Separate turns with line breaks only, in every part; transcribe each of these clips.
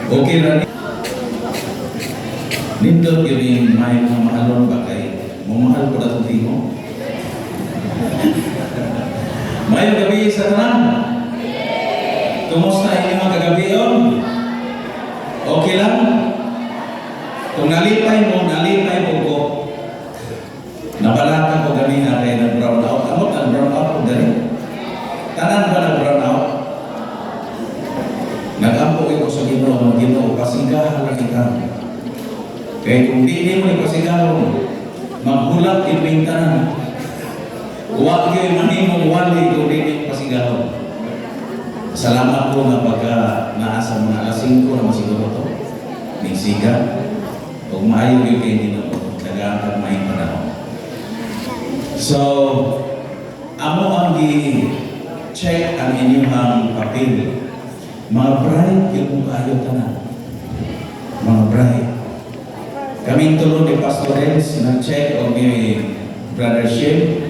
Okay ra nindot yun may mga mahalon ba kay mamahal ko na ito mo. Mayong gabi sa tanan. Kumusta inyong mga kagabi yun? Okay lang? Kung nalipay mo ko. Nabalatan ko gabi na kayo ng brown out. Amot ang brown out ko dali. Tanan ba na brown out? Nag-ampo ko sa Ginoo, pasigahan lang ikaw. Kaya kung di mo ipasigahan, maghulat yung tanan. Huwag kayo manimong wali kung di mo ipasigahan. Salamat po na pagka naasa mga alasing ko na masiguro to. Nagsiga. Kung maayo yung kayo din ako, nag-aantag may panahon. So, amo ang i-check ang inyong papel. Mga bride, yung mong ayaw tanan. Mga bride. Kaming tulong ni Pastor Renz, nag-check o ni Brother Shim.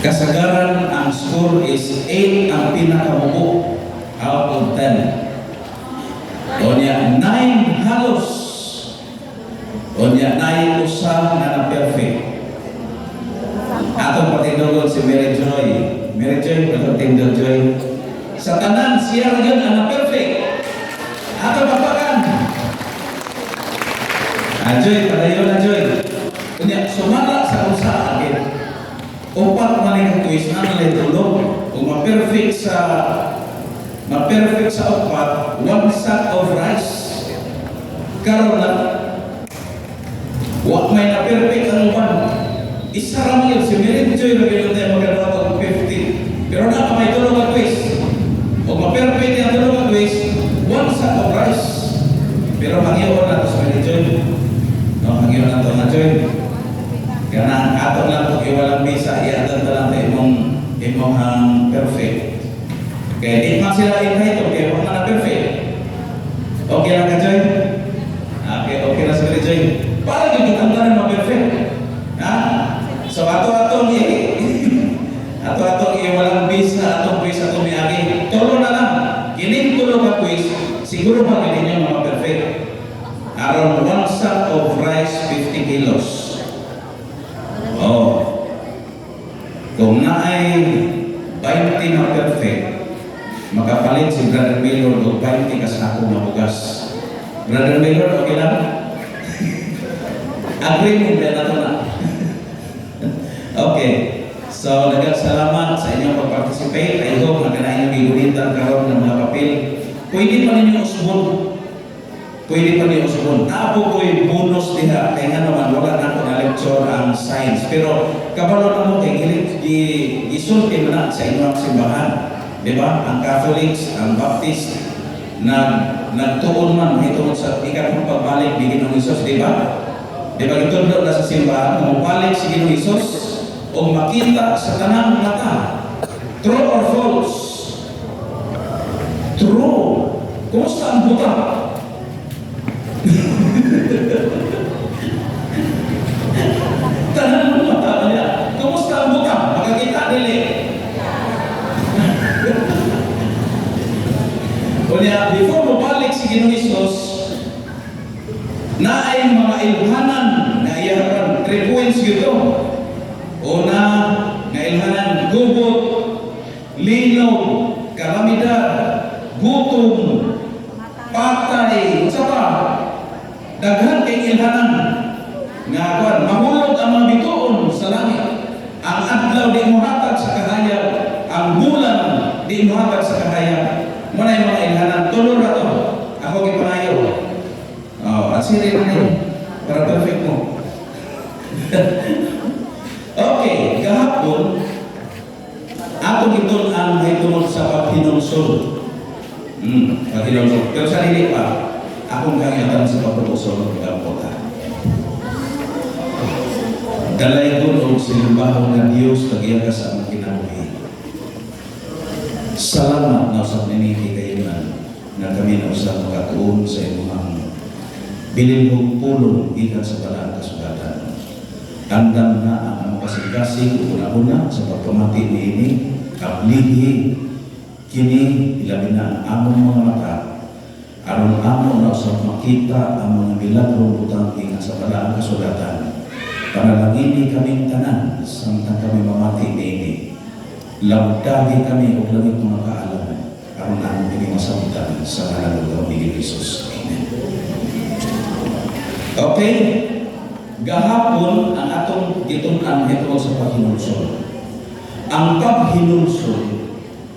Kasagaran ang score is 8 ang pinakamubo out of 10. O niya 9 halos. O niya 9 usang na perfect. Atong patinugon si Mary Joy. Mary Joy, patutindog Joy. Sa tanan, siya rin ang perfect. Atong papakan. Joy, padayon na Joy. Kunya, sumala sa usa akin. Upat maling twist na nalay tulog. Kung ma-perfect sa upat, 1 sack of rice. Karon na, wak may na-perfect ang upan. Isa ram yun, si Mary Joy na gano'n tayo magkakaroon ng 50. Pero na may tulog ang twist. Kung ma-perfect niya tulog ang twist, 1 sack of rice. Pero mag-iwan na ito sa Mary Joy. No, mag-iwan na ito na Joy. Kaya na ato lang ito iwalang bisa, iatan lang ito imong perfect. Kaya di man sila invite, okay, huwag na perfect. Okay lang ka Joy? Okay na sa Joy. Para yung kitang na perfect. Ha? So ato-atong iwalang bisa, atong bisa atong miyagi. Tulo na lang. Kining tulo ka quiz, siguro ba ganyan yung mga perfect? Around 1 sack of rice, 50 kilos. Oh. Kung na ay 20 na perfect, makapalit si Brother Mayor o 20 kasi ako mabugas. Brother Mayor, okay lang? Agree mo ba na ito na? Okay. So, nagkasalamat sa inyong pag-participate. I hope na kanain yung bigulitan karoon ng mga papel. Pwede pa ninyo usbon. Pwede pa ninyo usbon. Apo ko yung bonus diha. Kaya nga naman, wala na ako na lecture ang science. Pero, kabalo na mo kay gisulti mo na sa inyong simbahan. Diba? Ang Catholics, ang Baptist, nagtuon man itong sa ikatong pagbalik ni Ginoong Hesus, diba? Diba ito na sa simbahan, mabalik si Ginoong Hesus o makita sa tanang mata. True or false? True. Kumusta ang buta? Tanang mata niya. Kumusta ang buta? Makakita nila. Kunya, before mabalik si Ginoong Hesus, na ay mga ilhanan na iyaran 3 points gito. Una, na ilhanan gubot, linaw, kalamidad, gutom, patay, sapa, daghan kay ilhanan. Nga kwan, mahulog ang mga bituon sa langit. Ang adlaw di muhatag sa kahayag, ang bulan di muhatag sa kahayag. Muna yung mga ilhanan, tulor na to. Ako kipangayo. Asiri na yun. Para perfect mo. Okay, kahapon, atong itong ang hitungod sa paghinungsod. Paghinungsod. Pero sarili pa, akong kangyakan sa pagpupusod ng pagkapota. Dalay doon o sinumbahong ng Diyos pag-iyaga sa amang kinabuhi. Salamat na sa pinili kayo na kami na usap makatuon sa inyong bilinhong pulong ikan sa balang kasugatan. Tandang na ang kasing-kasing una-una sa pagpamati ni ini, kaplihi, kini, ilabi na ang among mga sa makita ang mga milagrong butang nga sa paraang kasulatan. Panalangini kaming tanan, samtang kami mamati niini. Labdagi kami o langit mga kaalaman, aron namin kami masamutan sa ngalan ng Panginoon Jesus. Amen. Okay, gahapon ang atong gitunan ito sa paghinulsol. Ang paghinulsol,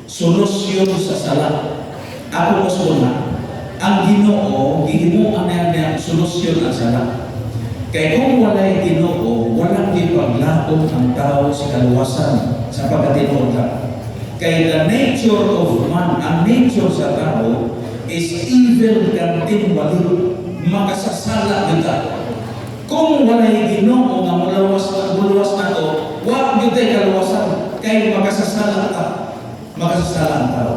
solusyon sa sala. Ako gusto na, ang Ginoo, gihimuan niya solusyon ang sala. Kaya kung wala'y Ginoo, walang ipaglakot ang tao sa kaluwasan sa pagkatinuod ka. Kaya the nature of man, ang nature sa tao, is evil continually. Makasasala kita. Kung wala'y Ginoo nga muluwas na to, wag yun tayo kaluwasan. Kaya makasasala ka. Makasasala ang tao.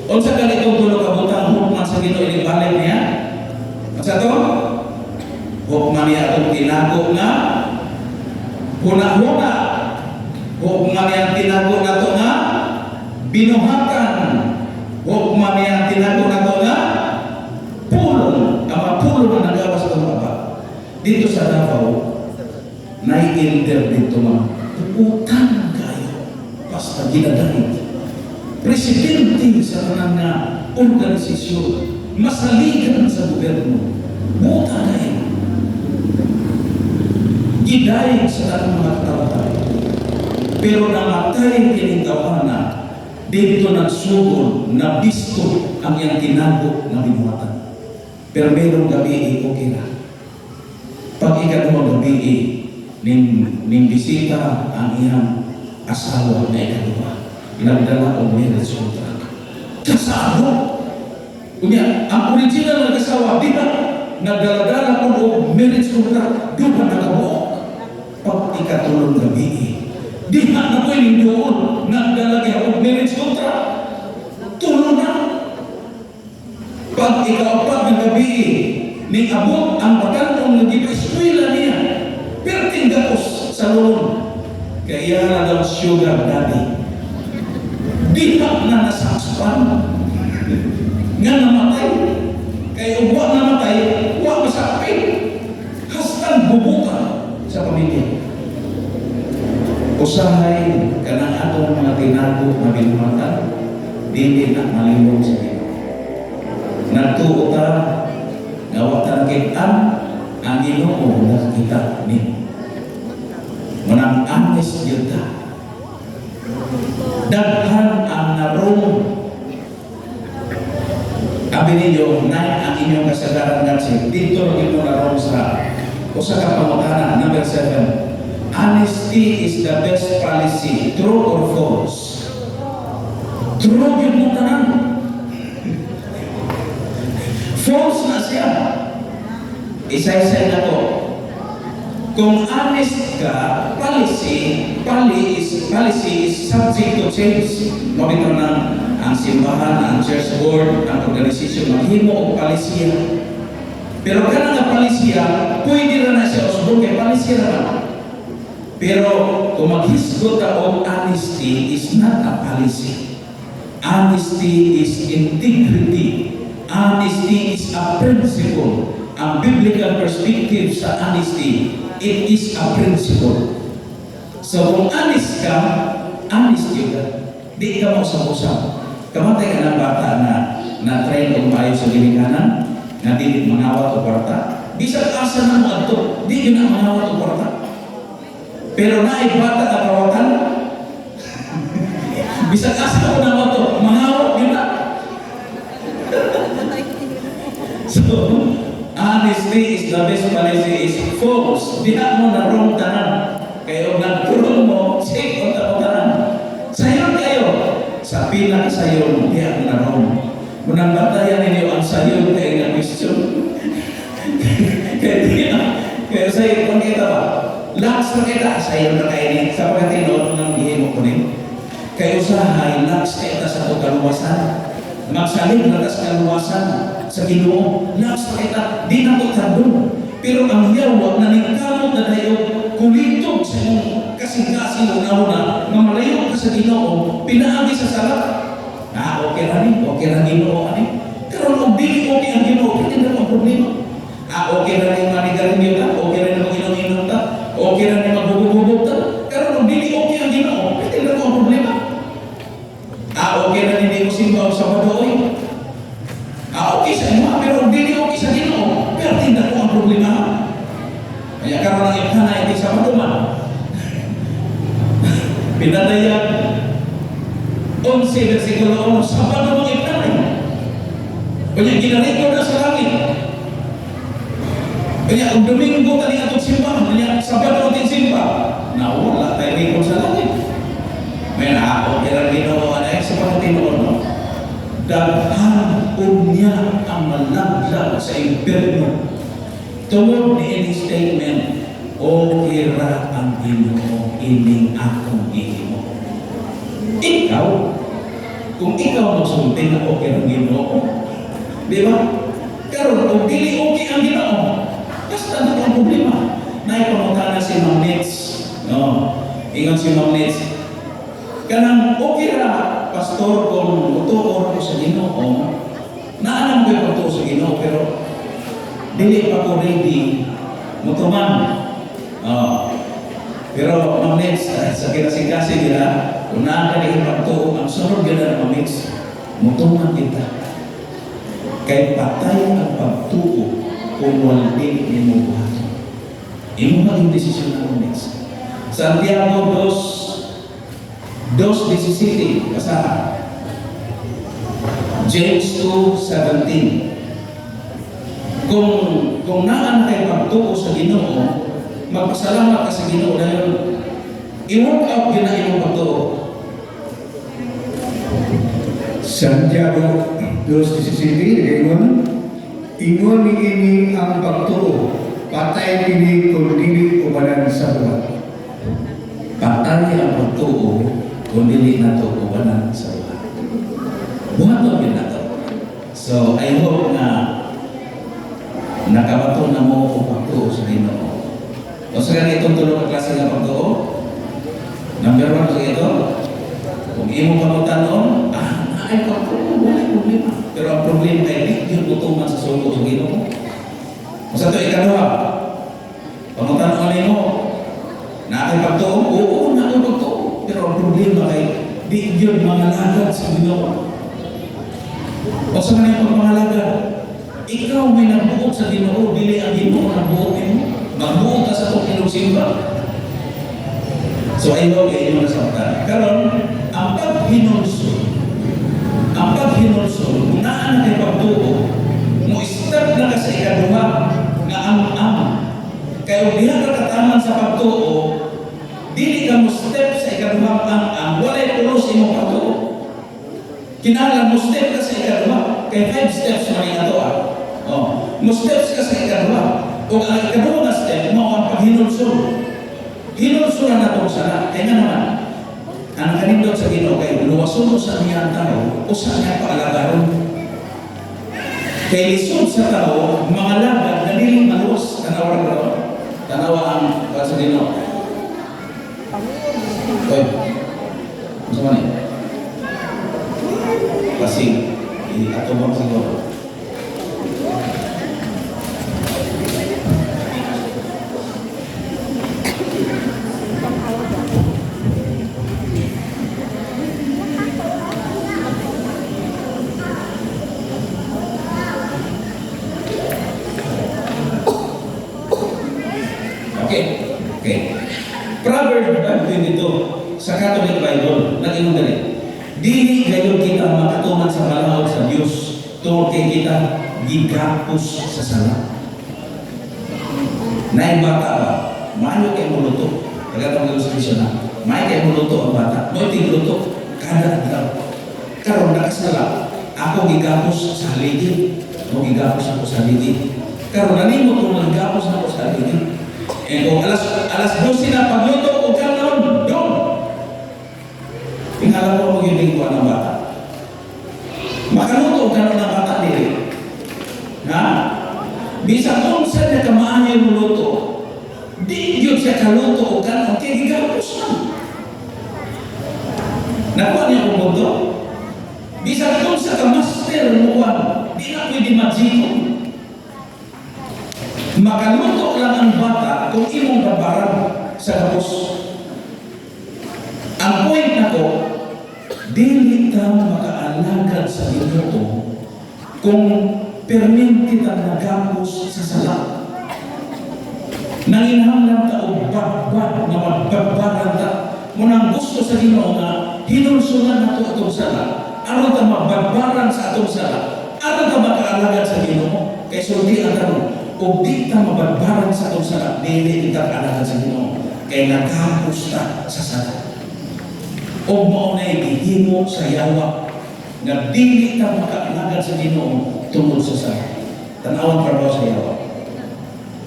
O sa ganitong tulog kabutang hukman sa Ginoo ilibalik niya. At sa to, hukman niya itong tinago na huna-huna. Hukman niya tinago na ito nga binuhakan. Hukman niya tinago na ito nga pulong. Ang pulong na nagawas itong baba. Dito sa Davao, nai-ilder dito mga utang kayo. Basta ginadahit. Presidente sa kanang nga organisasyon, masaligan sa gobyerno, buta na yun. Gidayag sa kanang mga katawatan. Pero namatay kinintawan na dito nagsugod na bisto ang iyang tinago na binuhatan. Pero merong gabi, okay na. Pag ikadumang gabi, ning bisita ang iyang asawa na ikaduma. Nagdala o marriage contract. Kasama. Kunya, ang original na kasawa, di ba? Nagdala-dala o marriage contract, di ba nakabuok? Pag ikatulong gabi, di ba na pwedeng doon, nagdala o marriage contract? Tulong na. Pag ikaapat ng gabi, ning abot ang pagkantong nag-ipa-eskwela niya, pero tinggapos sa loob. Kaya na daw sugar daddy. Di ba na nasakpan nga namatay? Kaya uwa namatay, uwa masakpin. Hastang bubuka sa pamilya. Usahay kanang atong mga tinago na binumatan, dili na malingong sa Ginoo. Nagtuota, ngawatan kitaan, ang Ginoo nakita ni. Manang honest yun ta. Daghan ang narong abi ninyo na ang inyong kasagaran kasi dito ito narong sa usa ka pangutana number 7. Honesty is the best policy. True or false? True yun mo tanan. False na siya. Isa-isa na to. Kung honest ka, policy is subject to change. Mabito ng ang simbahan, ang church board, ang organisasyon, maghimo o palisiya. Pero kanang nga palisiya, pwede na siya usbong kay palisiya naman. Pero kung maghisgot ka o honesty is not a policy. Honesty is integrity. Honesty is a principle. Ang biblical perspective sa honesty, it is a principle. So kung honest ka, honest yun ka. Di ka mo usap-usap. Kamatay ka ng bata na train o maayo sa ginikanan, na di mangawat o kwarta. Bisag asa na mo ato, di yun ang mangawat o kwarta. Pero naay bata na kawatan, bisag asa mo na mo ito, mangawat yun na. So, honesty is the best policy is false. Diha mo na wrong tanan. Kaya nagturong mo, check on the tanan. Sayon kayo. Sa pila sayon, diha mo na wrong. Munang batayan ninyo ang sayon kayo na question. Kaya sayon, kung kita ba? Laks na kita, sayon na kayo niya. Sa pagkatinood ng hihimo ko niya. Kaya usahay, laks kita sa ito kaluwasan. Magsalig na tas kaluwasan sa Ginoo. Laks na kita, di na ito tandong. Pero ang yawa na nagkamot na tayo, kulitog sa mong kasing-kasing una-una, na malayo ka sa Ginoo, pinaagi sa salat. Okay na ni, okay na Ginoo, ani. Pero nung di okay ang Ginoo, pwede na 11, versikulo 1, Sabado mong ipnay. Kanya ginarito na sa langit. Kanya kung Domingo tali atong simbahan, kanya Sabado ating simba. Nawala tayo record sa langit. May naako, kaya Ginoo ay sa pagkatinoon, no? Daghan unya ang malaglag sa impyerno. Tungod ni ini statement, o kira ang Ginoo ining akong gihimo. Ikaw, kung ikaw magsulti na okay ang Ginoo, di ba? Pero kung dili okay ang Ginoo, basta na ang problema. Naipamutana si Ma'am Nets, no? Ingon si Ma'am Nets, kanang okay ra, pastor, kung utuor ko sa Ginoo, naalam ko yung pagtuo sa Ginoo, pero dili pa ko ready mutuman. Pero Ma'am Nets, sa kinasingkasi nila, kung naan ka rin pagtuo, ang sunod nila Ma'am Nets, mutuman kita. Kay patay ang pagtuo kung waldi ni mo buhat. Imo maging desisyon ng Ma'am Nets. Santiago 2:17, basahan. James 2:17. Kung naan kay pagtuo sa Ginoo, magpasalamat ka sa Ginoo dahil i-work out yun na imong pagtuo.
Santiago 2:17, ingon ni ini ang pagtuo, patay kini kung dili ubanan sa buhat.
Patay ang pagtuo kung dili na to ubanan sa buhat. Buhat yun na to. So, I hope na nakabato na mo o pagtuo sa Ginoo. O sa ganitong tulong na klase ng pagtuo, number 1 sa ito, kung imo pamutanon, ay pagtuo, wala problema. Pero ang problema ay di yung utuman sa suko sa Ginoo. O sa ito, ikaduha, pamutanon mo, na ay pagtuo, oo, na ay pagtuo. Pero ang problema ay di yun mga lagad sa Ginoo. O sa ganitong mga lagad, ikaw may nabuot sa Ginoo, dili ang Ginoo nabuot mo. Magbuot ka sa itong ilong-simba. So, ayaw kayo yung nasaktan. Karon, ang paghinulsol, kung naan na kayo pagtuo, mo start na ka sa ikaduha, nga ang kayo diha ka kataman sa pagtuo, dili ka mo step sa ikaduha ang walay pulos imong pagtuo. Kinahanglan mo step ka sa ikaduha, kay 5 steps man yung ato. Mo steps ka sa ikaduha. O ang ikaduha na step mo ang paghinulsol. Hinulsolan na itong sana. Kaya nga naman, ang kanindot sa Ginoo kay luwason mo sa niya ang tao o sa niya paalagaron. Kay lisod sa tao, mga lagad na diling maluwas. Tanawa rin ito. Tanawa ang sa Ginoo. Oy, gusto mo niya? Kasi, atubang siguro. Okay. Proverbs 5:22 sa Catholic Bible, nag-ingon dali. Dili gayon kita makatuman sa balawod sa Dios, tungod kay kita gigapos sa sala. Nay bata ba? Maayo kay muluto. Kagatong ilustrasyon na. Maayo kay muluto ang bata. Mo'y tigluto kada adlaw. Karon nakasala, ako gigapos sa haligi. Mo gigapos ako sa haligi. Karon nanimo kung gigapos ako sa haligi. Kung alas 12 na pagluto o kanon, doon. Tingala mo yung lingkuan ng bata. Makaluto o kanon ng bata dili. Ha? Bisa kung saan na kamaan yung luto, di yun siya kaluto o kanon, kaya gigapos na. Nakuha niya kung mundo. Bisa kung sa kamaster mo di na pwede magikon. Makaluto lang ang bata kung imong babaran sa kapos. Ang point na ko, dili ka makaalagad sa Ginoo kung perminti ka nagapos sa sala. Nanginahanglan ka o bagbag na magbabaran ka. Munang gusto sa Ginoo nga, hinulsungan nato atong sala, aron ta mabagbaran sa atong sala, aron ta makaalagad sa Ginoo. Kay sulti ang tanong, ug di ta mabagbaran sa atong sala, dili kita kaalagad sa Ginoo. Kay nagkapos ta sa sala. O mao na'y gihimo sa yawa nga dili ka makaalagad sa Ginoo tungod sa sala. Tanawang trabaho sa yawa.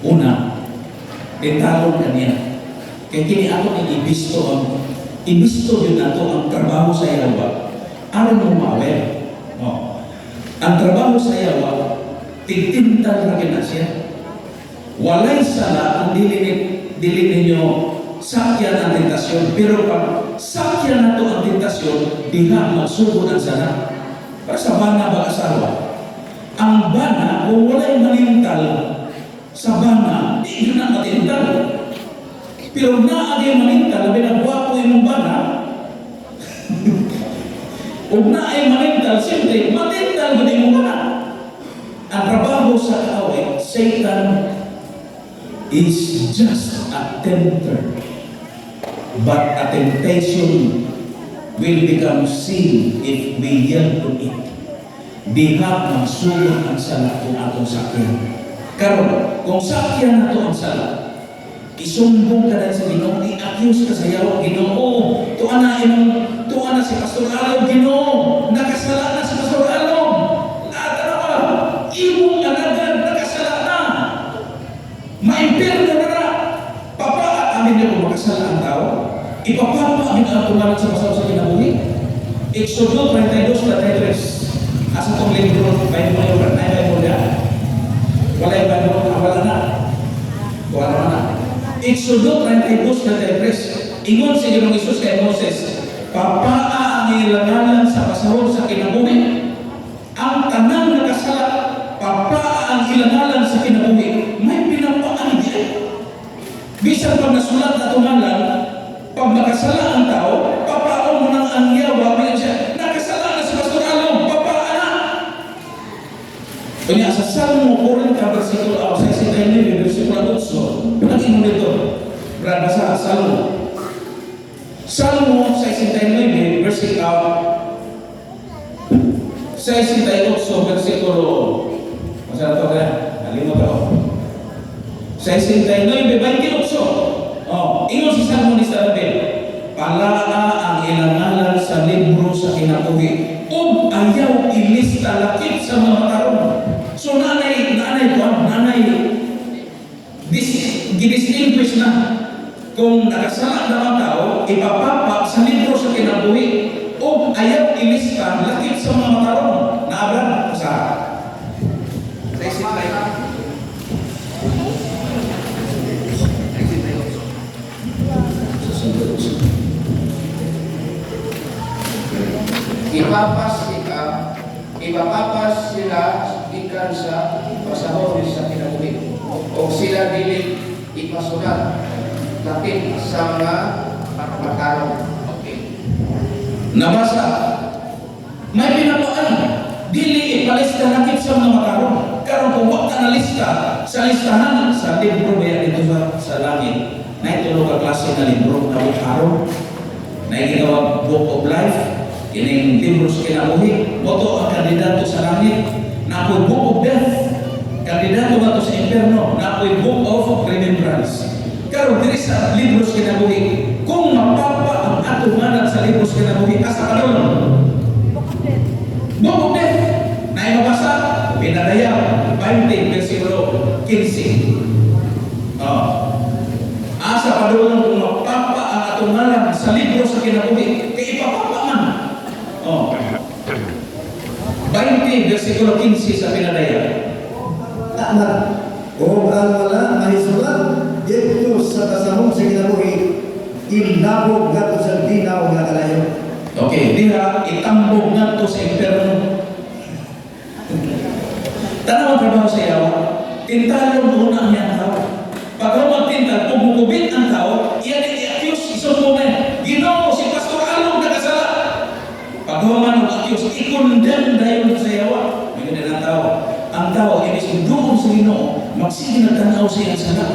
Una, detalon kaniya. Kaya kini ako ni ibisto yun nato ang trabaho sa yawa. Aron mo maawel. No. Ang trabaho sa yawa, tigtintal na kina siya. Walay sala ang dili ninyo sakyan ang tentasyon. Pero pag sakyan nato ang tentasyon, diha magsugod ang sala. Para sa bana ba asawa? Ang bana, kung walay malintal sa bana, di yun na matintal. Pero naagay malintal, labi na guwapo yung bana, kung naay malintal, siyempre, matintal ba yung bana? Ang trabaho sa kaaway, Satan is just a tempter. But a temptation will become sin if we yield to it. Diha magsulong ang sala kung atong sakyan. Karon, kung sakyan nato ang sala, isumbong ka na sa Ginoo, i-accuse ka sa yawa, Ginoo, tuwa na si Pastor Alom, Ginoo, nakasala na si Pastor Alom. Lahat na ba? Imong alagad, nakasala na. Maimpirno na. Papa, amin niyo kung makasala ang tao. Ipapapa amin ang tumalan sa pasaw sa kinabuhi. Exodo 32:33. Asa itong libro, Bible mo yun, na Bible na. Wala yung Bible, wala na. Wala na. Exodo 32:33. Ingon si Ginoong Hesus kay Moses, papaa ang ilangalan sa pasahod sa kinabuhi. Ang tanang nakasala, papaa ang ilangalan sa kinabuhi. May pinapaan diyan. Bisan pag nasulat na tumalan, pag makasala ang tao, papaon mo ng ang yawa, bilang siya, nakasala na si Pastor Alom, papaan na. Kanya sa Salmo 40, versikulo 69, versikulo 8, naging mo nito, basa Salmo. Salmo 69, versikulo 68, versikulo, masarap ito kaya, nalimot ako. 69, 28. Ingon si Salmonista Abel, palaa ang ilangalan sa libro sa kinabuhi, ug ayaw ilista lakip sa mga tarong. So nanay gidistinguish na kung nakasala na mga tao, ipapapa sa libro sa kinabuhi, ug ayaw ilista lakip sa mga tarong. Naabran sa
ipapapas sila ikan sa pasahod sa kinabuhi o sila dili ipasulat lakip sa mga matarong. Okay.
nabasa, may pinapaan, dili ipalista lakip sa mga matarong. Karon kung wag ka na lista sa listahan sa libro ba dito sa langit, na ito ka klase na libro na matarong, na ginawag Book of Life. Kining libro sa kinabuhi, moto ang kandidato sa langit, na ako'y Book of Death, kandidato ba ito sa impyerno, na ako'y Book of Remembrance. Karon diri sa libro sa kinabuhi, kung mapapa ang atumanan sa libro sa kinabuhi, asa ka doon? Book of Death, na imabasa, pinadayaw, 20, versikulo 15. Asa ka doon kung mapapa ang atumanan sa libro sa kinabuhi, kay ipapapa man. 20, versikulo 15 sa pinadaya.
Tamat. O ang wala mahisulat, dito sa pasahod sa kinabuhi, inabog nga sa dinaw nga kalayo.
Okay, diha itambog nga to sa impyerno. Tanaw ang trabaho sa yawa, tintalon muna ang iyang tao. Pag magtintal, kung bukubit ang tao, iyan i-accuse, isumbong na, Ginoo, si Pastor Alom nakasala. Pag human mag-accuse, i-condemn dahil sa yawa. May ganyan ang tao. Ang tao, ibig doon sa Ginoo, magsige nagtanaw siya ang sala.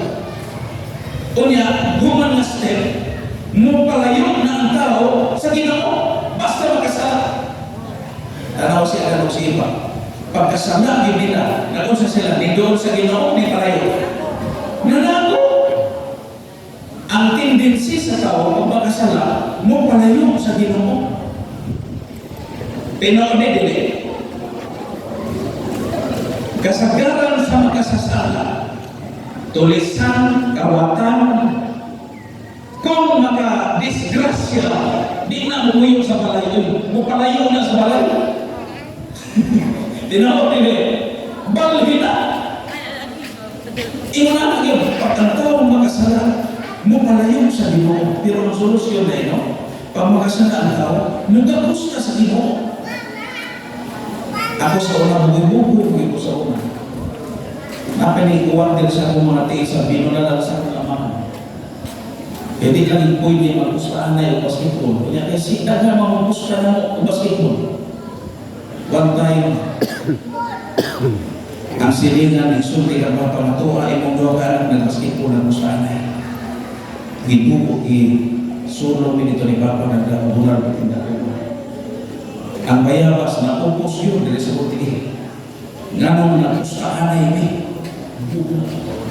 Unya, human nga step, mo palayo na ang tao sa Ginoo. basta makasala. Tanaw si Agan o si Iba. Pagkasala, nila, nakunsa sila, ni doon sa Ginoo, ni Parayo. Nanago! Ang tendency sa tao, kung makasala, mo palayo sa Ginoo. Tinoon ni dili. Kasagaran sa makasasala, tulisan, kawatan, kung maka-disgrasya, di na umuyo sa balayo. Mupalayo na sa balayo. Tinaw nila, balhina. Ina na yun, pag ang taong makasala, mupalayo sa Ginoo. Pero ang solusyon na ino, pag makasala ang tao, nagagos na sa Ginoo. Ako sa una, buhay-buhay ko sa una. Napinikuwan din sa akong mga tiisa, binulalan sa akong amahan. Hindi lang pwede mag-ustaan na yung basketball. Kaya kasi daga mag-ustaan na yung basketball. One time, ang silingan ng sulti ka pa pangatuwa ay mong gawa ka ng basketball ng ustaan na yun. Gibuko, sulong minito ni Papa nagkabulan ng tindahan. Ang bayabas na upos yun dari sa buti. Ganong nag-ustaan na yun.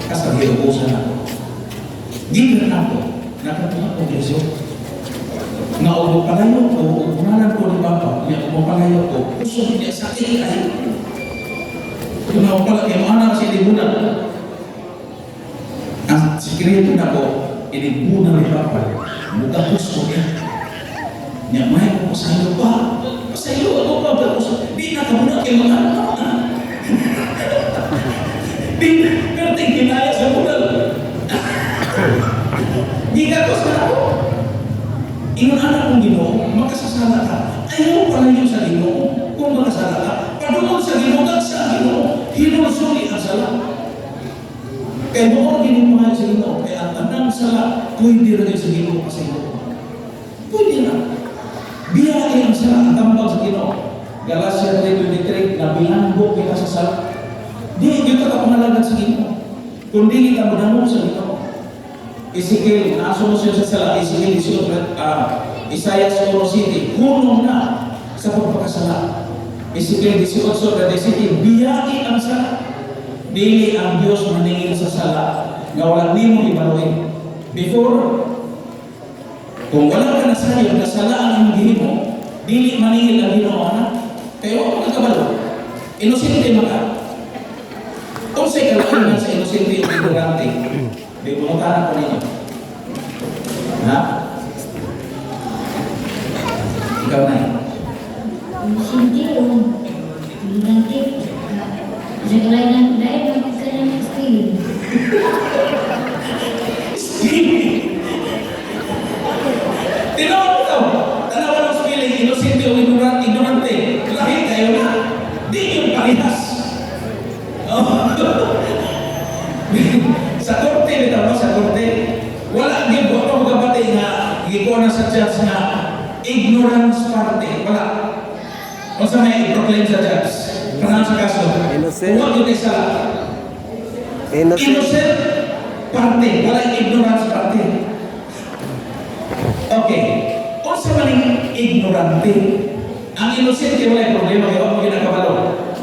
Kasi hiubusan ako. Gigan ako. Nakatuwa ko Yeso. Nga ulo palayo ko, unanan ko ni Papa, niya ulo palayo ko, puso niya sakit ay. Kung ako pala, yung anak kasi inibunan. Ang sikreto na ko, inibunan ni Papa, muka puso niya. Niya may ko sa iyo pa. Sa iyo ako pa, pero di nakabunan kayo mga anak. Di, pero tingginaya sa bulan. Di gagos na ako. Ingon anak kong Ginoo, makasasala ka. Ayaw pala yun sa Ginoo. Kung makasala ka, padungod sa Ginoo, sa Ginoo, hinusuli ang sala. Kaya doon ginimahal sa Ginoo, kaya ang tanang sala, pwede rin sa Ginoo kasi Ginoo. Pwede na. Biyahe ang sala, ang tambang sa Ginoo. Galatia 3:23, na bilanggo kita sa sala. Di, dito ka pangalagan sa Ginoo. Kung di kita madamo sa Ginoo. Ezekiel, nasolusyon sa sala, Ezekiel, Isaiah 1:7, hunong na sa pagpakasala. Ezekiel 18:17, biyahe ang sala. Dili ang Diyos maningil sa sala, nga wala nimo ibaluin. Before, kung wala ka na sayo, nasala ang imong gihimo, dili maningil ang Ginoo anak. Kaya wala ka kabalo. Inosente maka. Kung sa'y kalakihan sa inosente yung ignorante, di mo tanan ko ninyo. Ha? Ikaw na.
Hindi o. Nanti. Lain magkakaroon ng skill.
Tinawag mo ito. Tanawa ng spelling, inosente o ignorante. Lahit kayo na. Di yung parehas. Sa korte, bitaw mo, sa korte, wala din po itong kabatay nga gikuha na sa judge na ignorance parte. Wala. Kung sa may i-proclaim sa judge, panahon sa kaso,
Innocent.
huwag yun ay sala. Innocent parte, wala ignorance parte. Okay. Kung sa maling ignorante, ang innocent wala yung problema, kaya huwag mo ginagabalo.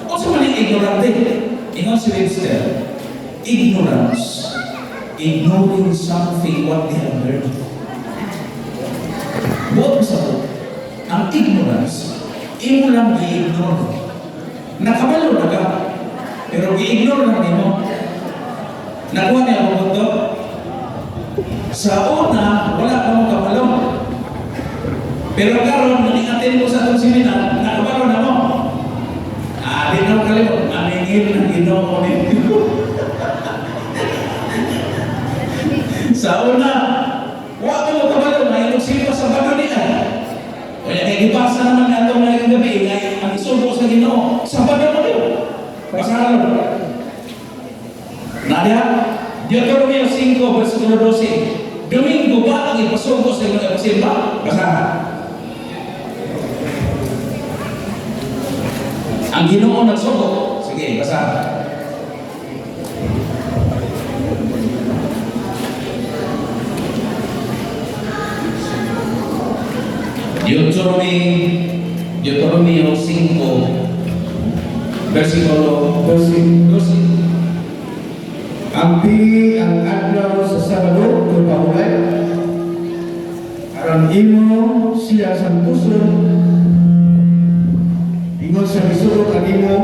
Kung sa maling ignorante, ingon si Webster, ignorance, ignoring something what they have learned. Buot sa to, ang ignorance, imo lang i-ignore. Nakabalo na ka, pero i-ignore lang nimo. Nakuha niya ang mundo. Sa una, wala ka mong kabalo. Pero karon, nang-atin mo sa itong seminar, nakabalo na mo. Di na mo kalimot, maningil ng Ginoo nito. Sa una, wala mo kabalo, may sino sa bago niya. Kaya kay gibasa naman nato ngayong gabi, ang isubo sa Ginoo, sa bago mo yun. Basahan mo. Nadia, Deuteronomio 5, versikulo 12. Domingo ba ang ipasugo sa inyo na pasimba? Basahan. Ang Ginoo nagsugo. Sige, basahan. Deuteronomio 5, versikulo 12.
ang adlaw sa Sabado o Paulay, aron imo siya santuson, ingon sa bisulok ang imo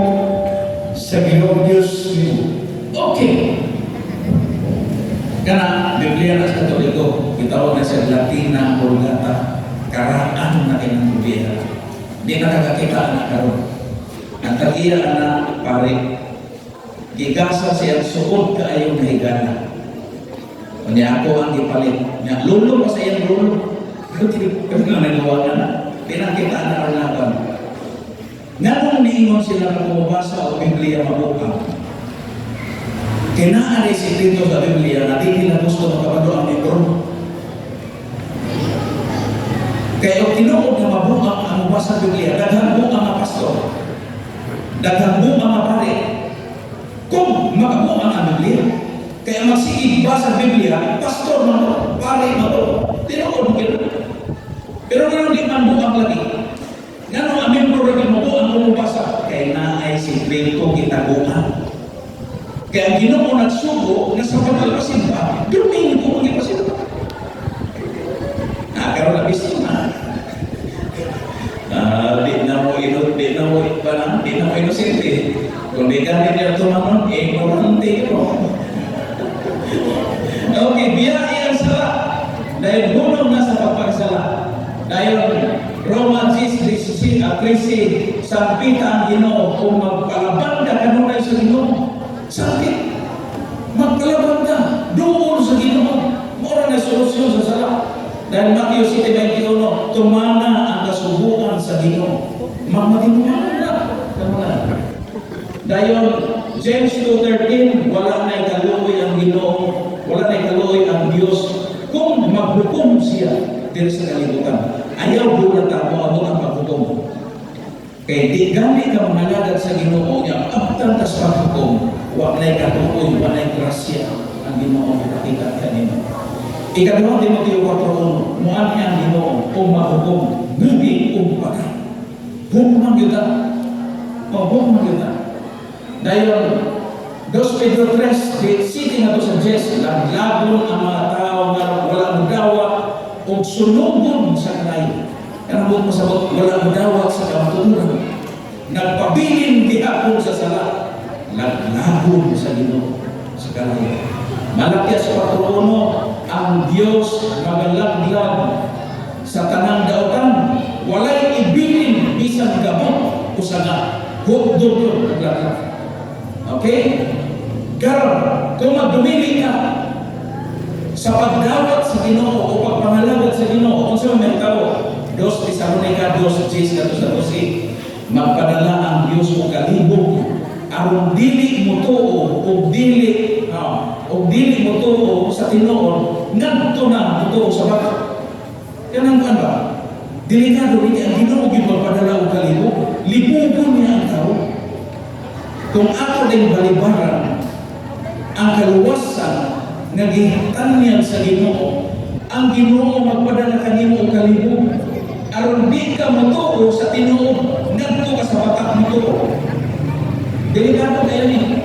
sa Ginoong Diyos nimo.
Okay. Karena Biblia na sa Katoliko, itawag na siya Latina Vulgata, karaan na kinang Biblia. Di nakakakita na karon. Ang tagiya na pare, gigasa siya suod ka ayong higala. Kundi ako ang ipalit. Nga, lulo pa sa iyang lulo. Pero nga nagawa na. Pinakita na ang laban. Nga nung niingon sila na pumabasa o Biblia mabukang, kinaan ay sikrito sa Biblia na di nila gusto makapado ang libro. Kaya kung tinuod na mabuang ang mabasa sa Biblia, daghang buang ang pastor, daghang buang ang pare, kung makabuang ang Biblia. Kaya magsigig ba sa Biblia, pastor man, pare man, tinuod mo kina. Pero ngayon di man buang lagi. Nga nung amin mo rin mabuang ang mabasa, kaya na ay sikrito kita buang. Kaya ang Ginoo nagsugo na sa paglapasin pa, dumingin ko ang ipasin pa. Karoon na bisyo na. Di na mo inosente. Kung di ganit niya tumanon, ignorante ko. Okay, biyahe ang sala. Dahil hunong na sa pagpagsala. Dahil Roma 13, sampita ang Ginoo kung magpalabang ka kanunay sa Ginoo. Sakit. Magpalabang ka. Doon sa Ginoo. Mura na solusyon sa sala. Dahil Matthew 7:21, tumana ang kasubukan sa Ginoo. Magmatinuman na. Dahil James 2:13, wala na ikaluoy ang Ginoo, wala na ikaluoy ang Diyos kung maghukom siya dito sa kalibutan. Ayaw bulata mo abot ang paghukom. Kaya di gani ka mangalagad sa Ginoo niya, abtan ka sa paghukom. Walay katukoy, walay grasya ang Ginoo nakita kanina. Ikaduha Timoteo 4:1, muan niya ang Ginoo kung mahukom, ngunit kung patay. Hukumang yuta. Hukumang yuta. Dahil 2 Pedro 3, sitting ato sa Diyos, laglabon ang mga tao nga wala mudawa o sunugon sa kalayo. Kaya mo masabot, wala mudawa sa kamatutunan. Nagpabilin dihapon sa sala. Laglabon sa Ginoo sa kalayo. Malakyas 4:1, ang Diyos magalaglag sa tanang dautan, walay ibilin bisan gamot o saga. Hugdod naglaglag. Okay? Karon, kung magdumili ka sa pagdawat sa Ginoo o pagpangalagad sa Ginoo, kung sa mga tao, 2 Tesalonica 2:6, magpadala ang Diyos o kalibog aron dili mo tuo o dili mo tuo sa tinuod ngadto na mo tuo sa bata. Kanang ba? Delikado rin ang Ginoo gyud magpadala og kalibog, libugon niya ang tao. Kung ako din balibaran ang kaluwasan nga gihitan niya sa Ginoo, ang Ginoo magpadala kanimo og kalibog aron di ka matuo sa tinuod ngadto ka sa bata mo tuo. Delikado kayo ni.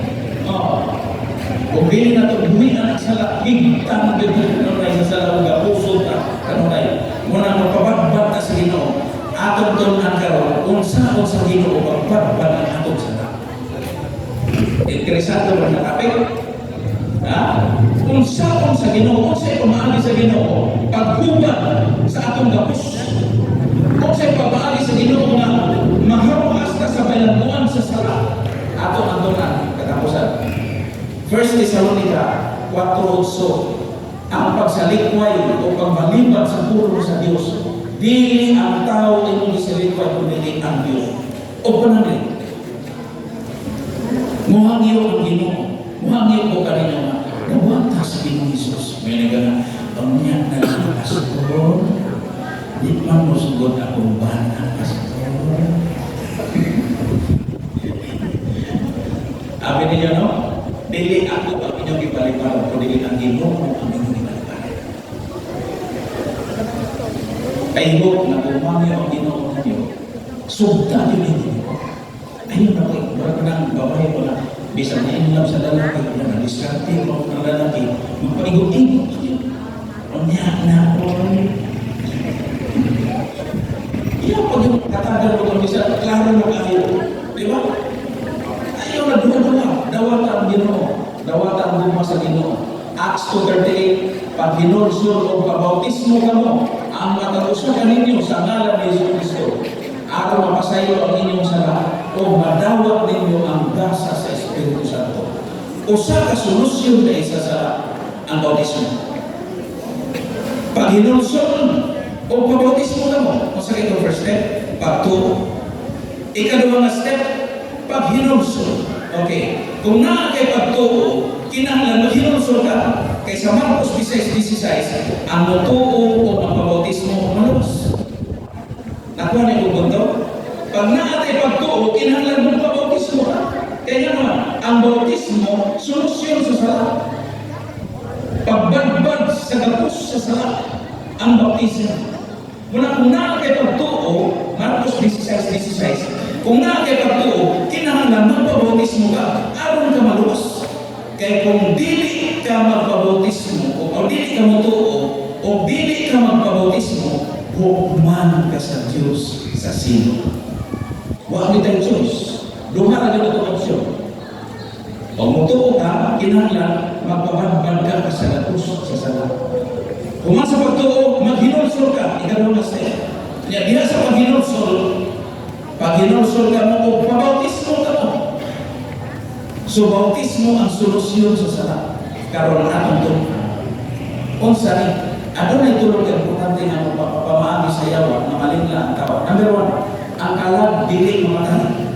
Kung dili na ito buwi anak sala, higtang gagawin na sa sala o gapuso ka, kanunay. Muna magpabadbad ka sa Ginoo. Atong doon ang karoon, unsaon sa Ginoo, magbadbad ang atong sala. Interesado ba na kapit? Unsaon sa Ginoo, unsay pamaali sa Ginoo, paghubad sa atong gapos. Unsay pamaali sa Ginoo nga mahawas ka sa balanguan sa sala. Atong andonan katapusan. 1 Thessalonica 4:8, ang pagsalikway o pagbalibad sa puro sa Dios, dili ang tao imong gisalikway kundi ang Dios. O panangin, muhangyo ang Ginoo, muhangyo ko kanina nga, nawatas Ginoo Jesus. May nagana, pangyak na lang pastor, di man mo sugod akong bana pastor. Abi niyo no? Dili ako ang inyong ipaliparan, kundi ang Ginoo ang inyong ipaliparan. Kayo na kumangyo ang Ginoo ninyo, sugda din ninyo. Ayun na po, marami ng babae ko na bisan na inlove sa lalaki, na diskarte mo ng lalaki, magpaigot-igot yun. Unya na po. Iya, pag yung katagal mo kung bisa, klaro mo kayo. Di ba? Ayaw na duwa-duwa. Dawat ang Ginoo. Dawat ang guma sa Ginoo. Acts 2:38, pag hinulsol o pabautismo ka mo, ang matalusugan ninyo sa ngalan ni Jesus Cristo, araw mapasayo ang inyong sala, o madawat ninyo ang gasa sa Espiritu Santo. Usa ka solusyon na isa sa ang bautismo. Pag hinulsol o pabautismo ka mo, kung sa itong first step, pagtuo. Ikadawang step, pag hinulsol. Okay, kung naa kay pagtuo, kinahanglan hinulsol ka. Kay sa Marcos 16:16, ang mutuo o ang pabautismo malubos. Nakuha na yung punto? Pag naatay pagtuo, kinahanglan mo pabautismo ka. Kaya naman, ang bautismo, solusyon sa sala. Pagbagbag sa gapos sa sala, ang bautismo. Muna kung naatay pagtuo, Marcos 16:16, kung naatay pagtuo, kinahanglan magpabautismo ka, aron ka malubos. Kaya kung dili ka magpabautismo, o dili ka mutuo, o dili ka magpabautismo, hukman ka sa Diyos sa sino. Huwag nitang Diyos. Duha na ganito ang opsyon. Pag mutuo ka, kinahanglan, magpabagbag ka sa gatos sa sala. Kung sa pagtuo, maghinulsol ka, ikadawang step. Kaya diha sa paghinulsol ka mo, o pabautismo ka mo. So, bautismo ang solusyon sa sala. Karoon na atong ito. Kung saan, ano na itulog ang importante nga pamaagi sa yawa na malingla ang tao. Number 1, ang kalag dili mamatay.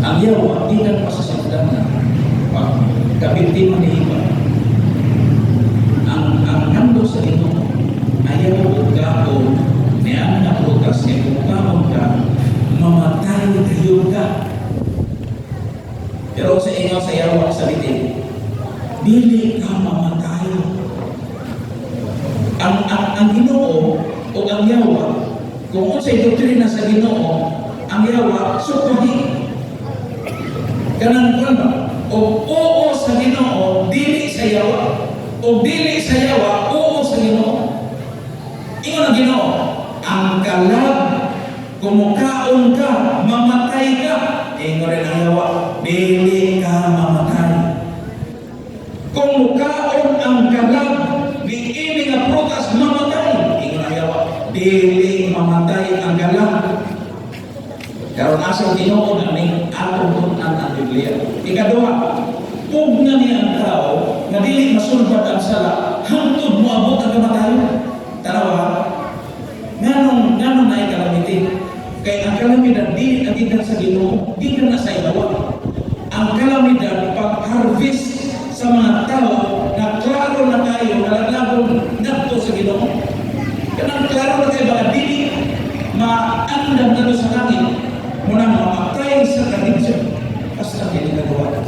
Ang yawa, di ka masasagdan na. Pag kabinti mo ni iba. Ang nando sa ito, ayaw o kao, niya na prutas, kung kaon ka, mamatay kayo ka. Pero sa inyo sa yawa sa bitin, dili ka mamatay. Ang Ginoo o ang yawa, kung sa doktrina sa Ginoo, ang yawa sukuhi. Kanang ba? O oo sa Ginoo, dili sa yawa. O dili sa yawa, oo sa Ginoo. Ingon ang Ginoo, ang kalag, kumukaon ka, mamatay ka. Ingon rin ang yawa, dili ka mamatay. Kung mukaon ang kalag, ni ini nga prutas mamatay. Ingon ang yawa, dili mamatay ang kalag. Karon asang Ginoo na ning atong ang Biblia. Ikaduha, pugna niya ang tao na dili masulbad ang sala hangtod moabot ang kamatayon. Tanawa, nganong na ikalamiti. Kaya ang kalamidad di nagikan sa Ginoo, di ka na sa ibawa. Ang kalamidad pag-harvest sa mga tao na klaro na kayo, nalaglagon nagto sa Ginoo. Kanang klaro na kayo ba, di maandam na sa langit, muna mamatay sa kahidya, basta hindi nagawa.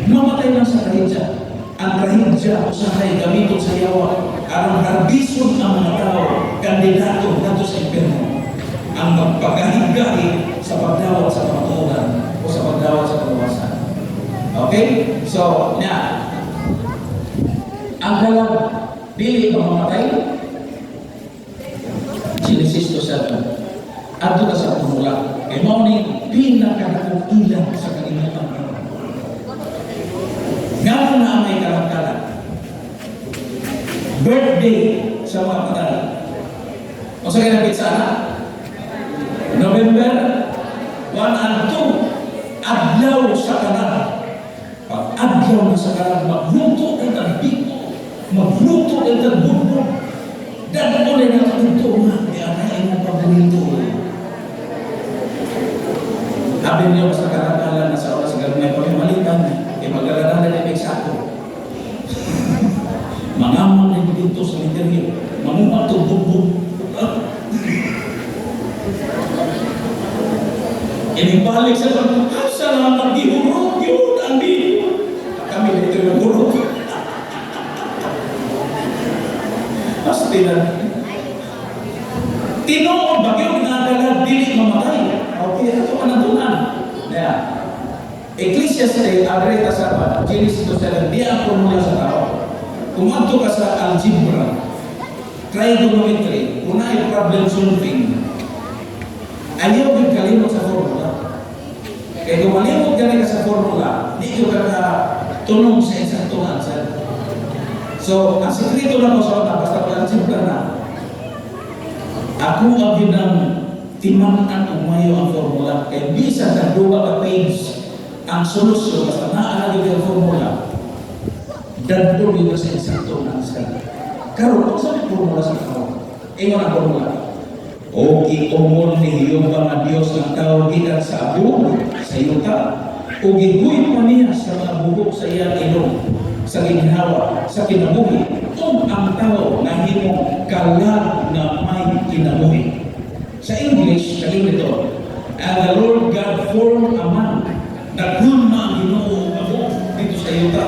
Mamatay lang sa kahidya. Ang kahidya, usahay gamiton sa yawa, ang harbison ang mga tao, kandidato nato sa impyerno. Ang magpagahi-gahi sa pagdawat sa pagtuunan o sa pagdawat sa kaluwasan. Okay? So, ang kalag, dili ba mamatay? Genesis 2:7. Adto ka sa pumula. Kaya mo ni pinakadakong ilang sa kalimutan. Ngano na may kalag-kalag? Birthday sa mga patay. O sa kinapit sana? November 1 and 2, adlaw sa kanan. Pag adlaw na sa kanan, magluto ang tagbiko, magluto ang tagbubog. Dan mo na nakatuto nga, di anay mo paborito. Sabi niyo sa kanan-kanan na sa oras sa may pagmalitan, maglalala na may sako. Mangamang na dito sa interview, mamuha ito bugbog. Inibalik sa pag, salamat gihurot yun, ang dito. Kami dito nagurot. Pastilan. Tinuod ba yung nagala dili mamatay? Okay, ito ka natunan. Yeah. Ecclesiastes, agreta sa Genesis 2:7, di ang formula sa tao. Kung adto ka sa algebra, trigonometry, kung na problem solving, ayaw yung kalimot sa formula. Kaya kung malimot ka na sa formula, di ka tunong sa isang answer. So, ang sekreto na ko sa una, basta pag-algebra na, ako ang ginang timanan ang mayo ang formula. Kaya bisa sa dua ka page, ang solusyon, basta naalagay ang formula, dadto dito sa isang answer. Karon, kung saan formula sa tao? Ingon ang formula. O giumon ni Hiyomba nga Diyos ng tao gikan sa abog, sa yuta, o giguhit pa niya sa mga bubok sa iyang ilong, sa ginhawa, sa kinabuhi, o ang tao na himong kalag na may kinabuhi. Sa English, sabi nito, and the Lord God formed a man, naghulma ang Ginoo abog dito sa yuta,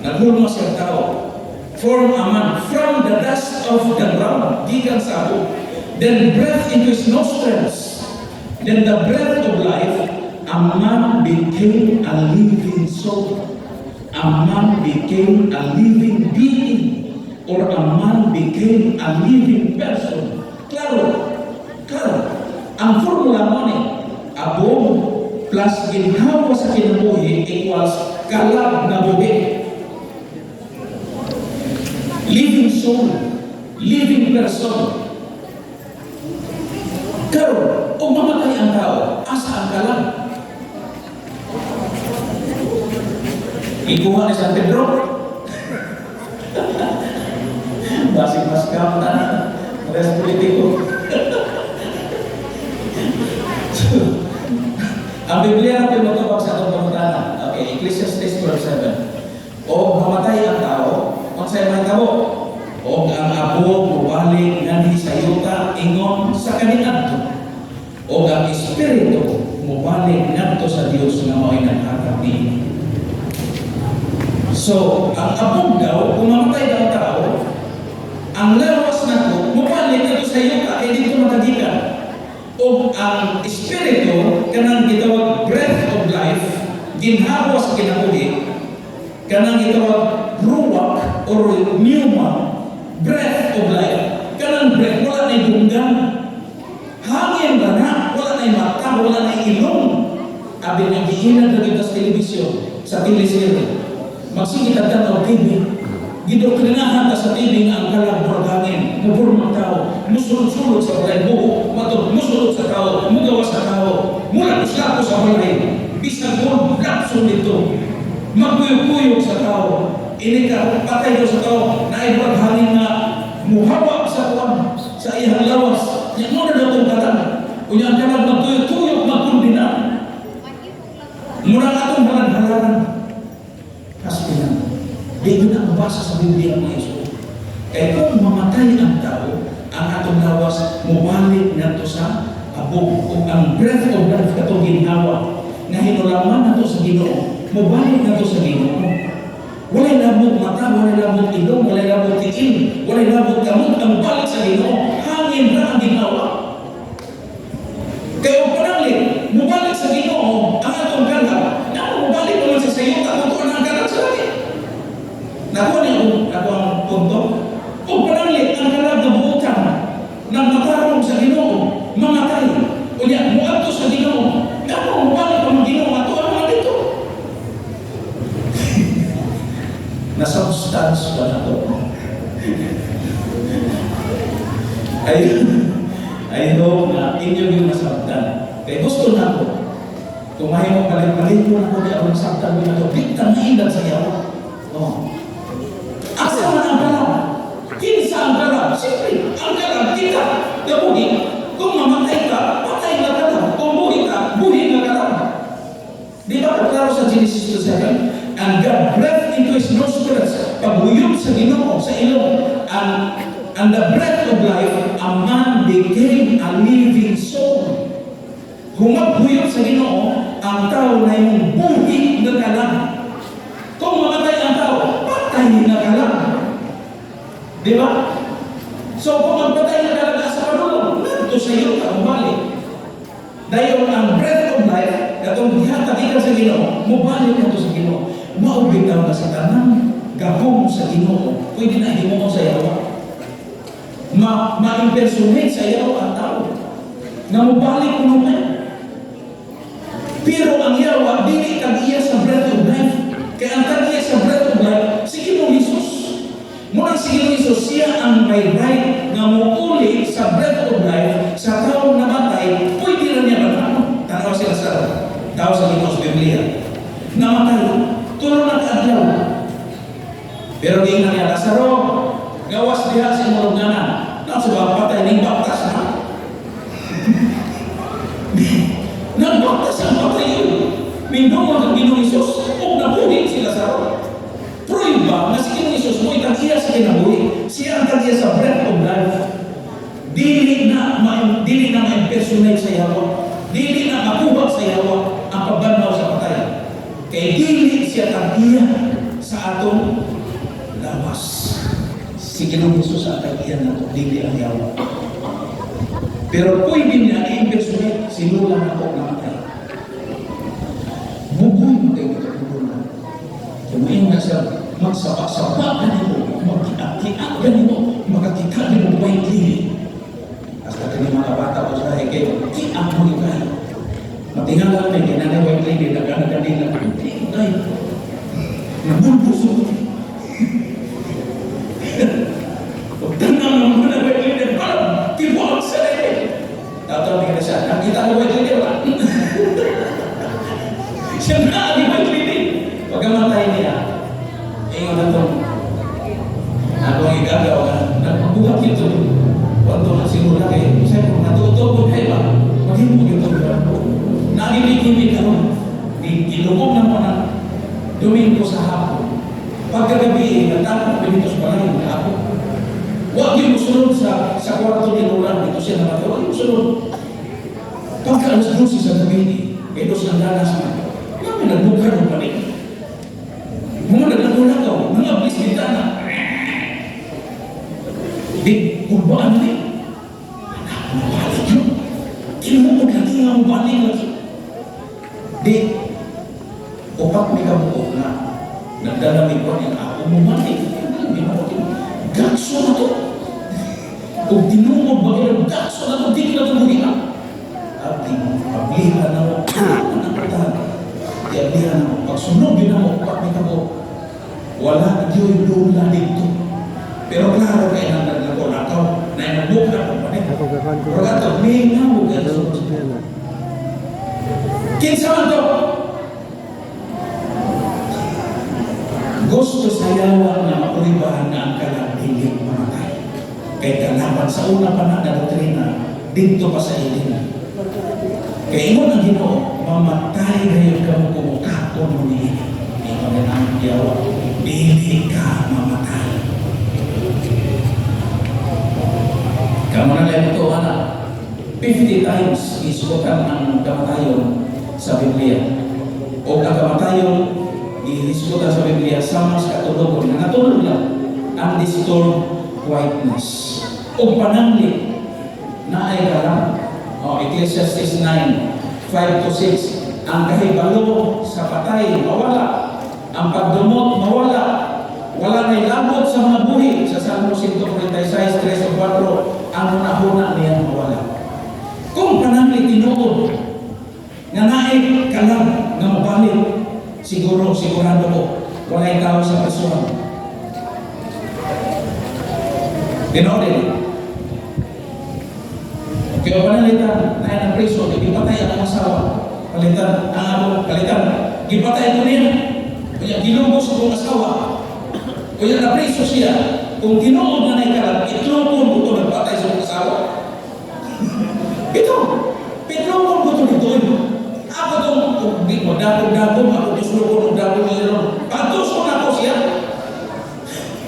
naghulma siya tao, form a man from the dust of the ground, gikan sa abog, then breath into his nostrils, then the breath of life, a man became a living soul, a man became a living being, or a man became a living person. Klaro, ang formula mo ni, abog plus ginhawa sa kinabuhi equals kalag na buhi. Living soul, living person. Karon, kung mamatay ang tao, asa ang kalag? Ikuha ni San Pedro. Basig mas kamta na. Res politiko. Ang Biblia natin matubag sa itong pamutanan. Okay, Ecclesiastes 12:7. O mamatay ang tao, magsay may tabo. O ang abog, mubalik, nani sa yuta, ingon sa kaninadto. O ang espiritu, mubalik nadto sa Dios na mao'y naghatag niya. So, ang abog daw, kung mamatay daw ang tao, ang lawas na to, mubalik nadto sa yuta, eh dito matagikan. O ang espiritu, kanang gitawag breath of life, ginhawa sa kinabuhi, kanang gitawag ruwak or pneuma, breath of life. Kanang breath, wala na dunggan. Hangin ba na? Wala na mata, wala na ilong. Abi nga giinad na dito sa telebisyon, sa teleserye. Magsigitad ka ng TV. Gidokrinahan ka sa TV nga ang kalag hangin. Mupurmang tao. Musulot-sulot sa balay buho. Musulot sa tao. Mugawa sa tao. Mulat-slapo sa balay. Bisag kong lapso nito. Magkuyog-kuyog sa tao. Ini ka, patay daw sa tao. Naibag hangin na muhawak sa kuwan. Sa iyang lawas. Yan mo na daw itong kalag. Kung yan kalag magkuyog-kuyog, magkundina. Murang atong halang-halaran. Kaspinan. Di ko na mabasa sa Biblia mga Iso. Kaya kung mamatay ang tao, ang atong lawas, mubalik na ito sa abog. Kung ang breath of life katong ginhawa, na hinulaman na ito sa Ginoo, mubalik na ito sa Ginoo. Walay labot mata, walay labot ilong, walay labot tiil, walay labot kamot, ang balik sa Ginoo, hangin na ang ginawa. Kaya kung pananglit, mubalik sa Ginoo, ang atong kalag, na mubalik naman sa sayo, kung ang kalag sa langit. Nakuha niyo ako ang punto. Kung pananglit ang kalag na buutan ng matarong sa Ginoo, mamatay. Kunya, muadto sa Ginoo. Nakuha mo balik ang Ginoo ato ang mga dito. Nasubstance ba na ito? I hope na inyo yung nasabtan. Kaya gusto na ako. Kung mahiyo mo balik-balik mo na ako, di ako nasabtan mo na ito. Bigtang na ilan sa iyo. Oh. Asa man ang kalag? Kinsa ang kalag? Siyempre, ang kalag kita. Gabuhi, kung mamatay ka, patay na kalag. Kung buhi ka, buhi na kalag. Di ba klaro sa Genesis 2:7? And God breathed into his nostrils, paghuyog sa Ginoo, sa ilong, and the breath of life, a man became a living soul. Humaghuyog sa Ginoo, ang tao na yung buhi na kalag. Kung mamatay ang tao, patay na kalag. Di ba? So kung magpatay na talaga sa panulong, ito sa iyo ka umalik. Dahil ang breath of life, katong gihatag sa Ginoo, mubalik na ito sa Ginoo. Maubitaw na sa tanang gahom sa Ginoo, pwede na himuon sa yawa. Ma-impersonate sa yawa ang tao. Na mubalik mo naman. Pero ang yawa, dili tag-iya sa breath of life. Kaya ang tag-iya sa breath of life, si Ginoo Jesus. Muna si Ginoo Jesus, siya ang may right na muuli sa breath of life sa taong namatay, pwede na niya matapon. Tanaw sila sa tao sa Ginoo sa Biblia. Namatay, tulong na kaadlaw. Pero di na niya, Lazaro, gawas diha sa imong lugnanan. Nang sa patay ning baptas na. Nagbaptas ang patay yun. Minungan ang Ginoo Jesus, o nabuhi si Lazaro. Pruiba ba na si Ginoo Jesus mo itag-iya sa kinabuhi? Siya ang tag-iya sa breath of life. Dili na ma-impersonate sa yawa. Dili na makuha sa yawa ang pagbandaw sa patay. Kaya dili siya tag-iya sa atong lawas. Si Ginoo Jesus ang tag-iya na ito, dili ang yawa. Pero pwede niya i-impersonate, sinulang ako namatay. Bugoy mo kayo ito, bugoy mo. Kumain na siya, magsapa-sapa ganito, mag-kiak ganito, magkakita ganito ba yung kili? Hasta kanya mga bata ko sa kayo, kiak mo yung kayo. Matingan lang na, ginanay ba yung kili, nagana-ganila, kiak naman puso ko. Tanang naman na ba yung kili, parang tibuak sa rin. Tatawag ka na siya, nakita mo ba yung kili, wala? Siya na, di ba yung kili? Pagkamatay niya, ingon na ito, ako ang igagaw na, nagpabuhat ito, wanto na simula kayo, kasi kung natutubo kayo ba, maghimog ito, nagimig-himig ka ron, kinumog na mo na, Domingo sa hapon, pagkagabi, natapos ko dito sa balay, na ako, huwag yung musunod sa kwarto ni Lolan, dito siya naman, huwag yung musunod, pagka alas 12 sa gabi, ito silang danas na, kami nagbuka ng panik. Mga naglagulat daw, mga ablis kita na. Di, kurbaan na anak mo balik yun. Kinumukod lagi nga mo balik lagi. Di, upat may kabuo na nagdalamig ko niya, ako mo balik. Gakso na to. Kung tinumog ba kayo, gakso na to, di ka na tumulihan. At di, paglihan na mo, ang pertahan. Kaya diyan mo, pagsunog yun na mo, pag may kabo, wala yun lula dito. Pero klaro kayo nang naglago-lakaw, na yung nagbuka ng panik. Pero gato, may nga mo ganito. Kinsa man to? Gusto sa yawa na makuribahan na ang kalagdilig mamatay. Kaya kalaban sa una pa na doktrina, dito pa sa ilin. Kaya ingon ang Ginoo, mamatay ngayon ka mo kumukakon mo niya. Ingon ang yawa, hindi ka mamatay. Kamu na lang ito, anak. 50 times isubukan ang kamatayon sa Biblia. O ang kamatayon, isubukan sa Biblia, sama sa katulog. Natulog lang ang disturbed quietness. O pananglit na ay karam. Ecclesiastes 9, 5-6, ang kahibalo sa patay, mawala. Ang pagdumot, mawala. Wala na'y labot sa mga buhi. Sa Salmo 146, 3-4, ang hunahuna niya mawala. Kung pananglit tinuod, nga naay kalam nga mabalik, sigurado ko, wala'y tao sa kasuhan. Ginoodin. Kaya panalitan, na ng preso, gipatay ang asawa. Palitan, ang ako, palitan. Gipatay ko niya. Kaya ginubos akong asawa. Kaya na preso siya. Kung tinuod na naikalat, itlopon ko ito nagpatay sa asawa. Ito, itlopon ko ito nito. Ako itong, kung di mo, dapog-dapog, ako dislopon ng dapog nila. Pagtuso na ako siya.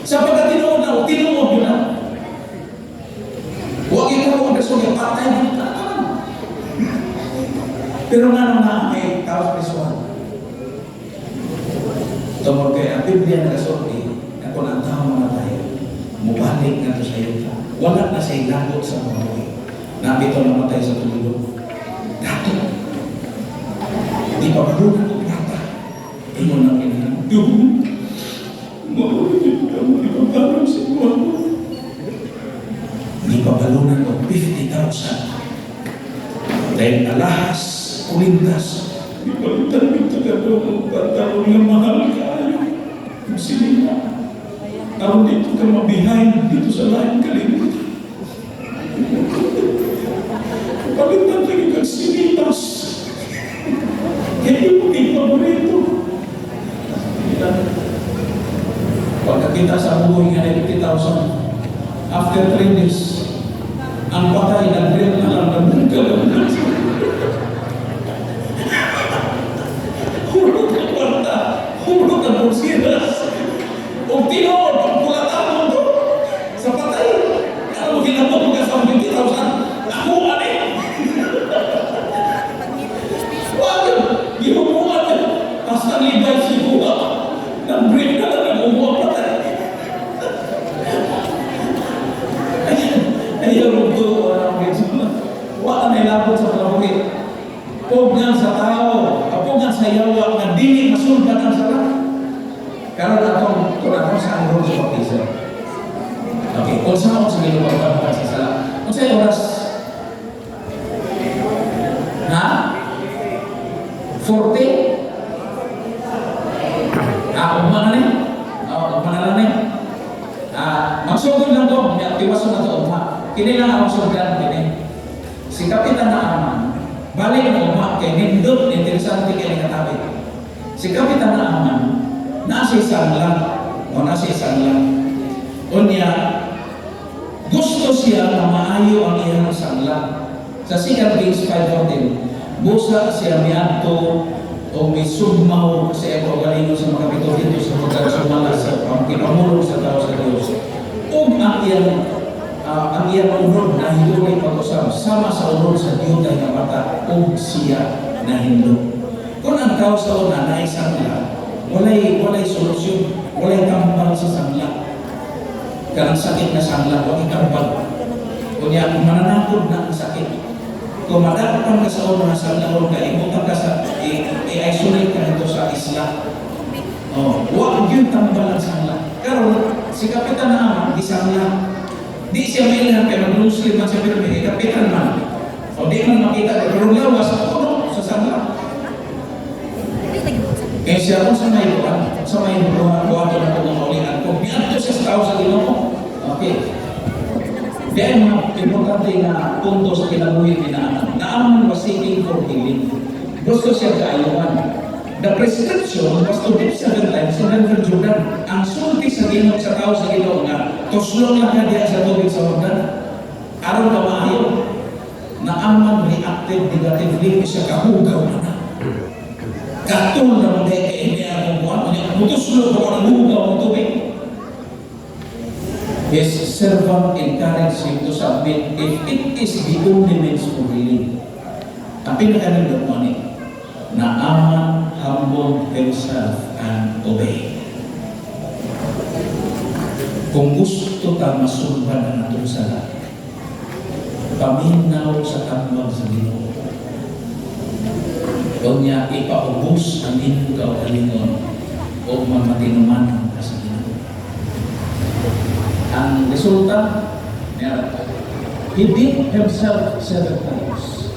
Sa pagkatinuod na ako, tinuod yun na. Huwag ito mo ang preso niya, patay mo ito. Pero nga naman may tao presuhan. Tungkol kaya ang Biblia na kasulti, na kung ang tao mamatay, mubalik nga ito sa iyo. wala na siya lagot sa pamumuhay. Nabito namatay sa tulog. Dato. Di pa marunong ko plata. Ingon ang kailangan. Maulit ka mo, di pa parang sa iwan mo. Di pa balunan ko 50,000. Dahil alahas, kulintas. Di pa litan taga doon pantalon nga mahal kaayo. Sige na. Ako dito ka mabihain dito sa lahat kalimutan. Palitan lagi kang sinitas. Kaya yung aking paborito. Pagkakita sa buhay nga na 50,000, after 3 days, ang patay nag-break na lang nabungka lang. Hulot ang kwarta, hulot ang bursinas. O tinood, ang kulatan mo ito sa patay. Ano mo ginagawa mo ka sa 50,000? Ako ani! Wag yun! Gihubuan yun! Basta libay si buha. Nag-break na lang ang umuha patay. Ayaw mo ito, wala na ilabot sa kalabukit. Pugnan sa tao, pugnan sa yawa, na dili masulban ang sarap. Karon atong turatong sa angron sa baptizo. Okay, kung saan ako sa ginagawa sa sala. Kung sa'yo oras? Ha? 40? Umana na umana na magsugod lang to, tiwaso na to umma. Kini lang ang sugdan kini. Si Kapitan na Aman, balik na umma, kay nindot, interesante kaya katabi. Si Kapitan na Aman, nasa isang lang, o nasa isang lang. Unya, gusto siya na maayo ang iyang sangla. Sa 2 Kings 5:14, busa siya miadto o may sugmaw sa eko galino sa mga kapito dito sa pagkasumala sa pagkipamulong sa tao sa Diyos. O ang iyang unod na hindi pag-usap sama sa unod sa Diyos na mata o siya na hindi. Kung ang tao sa una na isang sangla, walay solusyon, walay kambal sa sangla. Karang sakit na sangla, walay kambal. Kunya, kung mananakod na ang sakit, kung madarapan ka sa una sa sangla, ka imutan ka sa, i-isolate ka nito sa isla. Huwag yun tambal ang sangla. Pero, si Kapitan na Aman, di sangla. Di siya may ilan, pero Muslim man siya, pero may Kapitan man. O di man makita, pero lawas sa puno, sa sangla. Kaya siya kung sa may buwan na ito ng ulihan. Kung biyan ito siya sa tao sa Ginoo. Okay. Dahil mga importante na punto sa kinabuhi ni Naaman. Naaman was seeking for healing. Gusto siya kaayuan. The prescription was to dip 7 times in River Jordan. Ang sulti sa Ginoo sa tao sa Ginoo nga, tuslong lang ka diya sa tubig sa Jordan. Araw ka maayo. Naaman reacted negatively siya kahugaw na. Katul na mga ini ang buwan, mutuslo ko ang hugaw ng tubig. His servant encouraged him to submit if it is the only means for healing. Ang pinakanin mo ni, Naaman humbled himself and obeyed. Kung gusto ka masulban ang atong sala, paminaw sa tambang sa Ginoo. Kung niya ipaubos ang inyong kaugalingon o mamatinuman ka sa Ginoo. Ang resulta, he beat himself 7 times.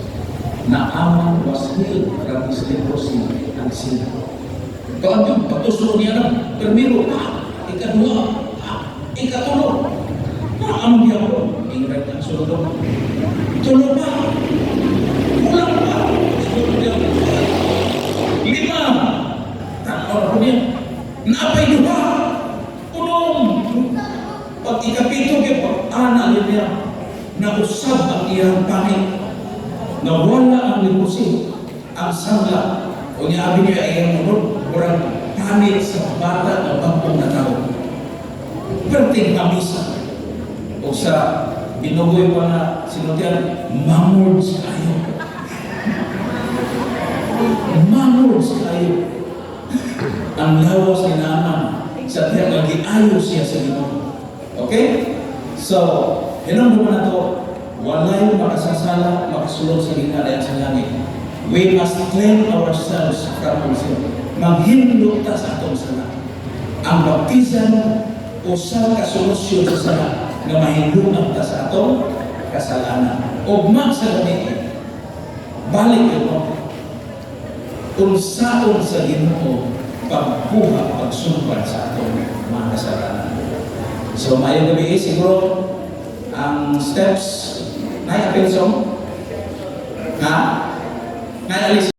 Naaman was healed from his leprosy and sin. Kung yung patuso niya na, permiro, ikadua, ikatulog. Naaman niya ko, ingray ang sulod. Tulog pa, kulang pa, sulod niya. 5, takot ko niya, napay lupa, unong. Pag ikapito kayo, pag-ana niya, nausap ang iyang pangit. Nawala ang limusin, ang sangla, o niya abin niya ay ang munod, kurang panit sa bata na bangkong na tao. Perting kamisa. O sa binugoy pa na sinutyan, mamords kayo. Mamords kayo. Ang lawas ni Naaman, sa tiyak nag-iayos siya sa Ginoo. Okay? So, Hinong naman na to, walay makasasala, makasulong sa ginalayan sa langit. We must cleanse ourselves from our sin. Maghindot ta sa atong sala. Ang baptisan usa ka solusyon sa sala nga mahindot ta sa atong kasalanan. Ugma sa gani, balik ito. Unsaon sa Ginoo pagbuhat, pagsumpad sa atong mga kasalanan. So, mayong gabi siguro ang steps na apil song ha? Na alis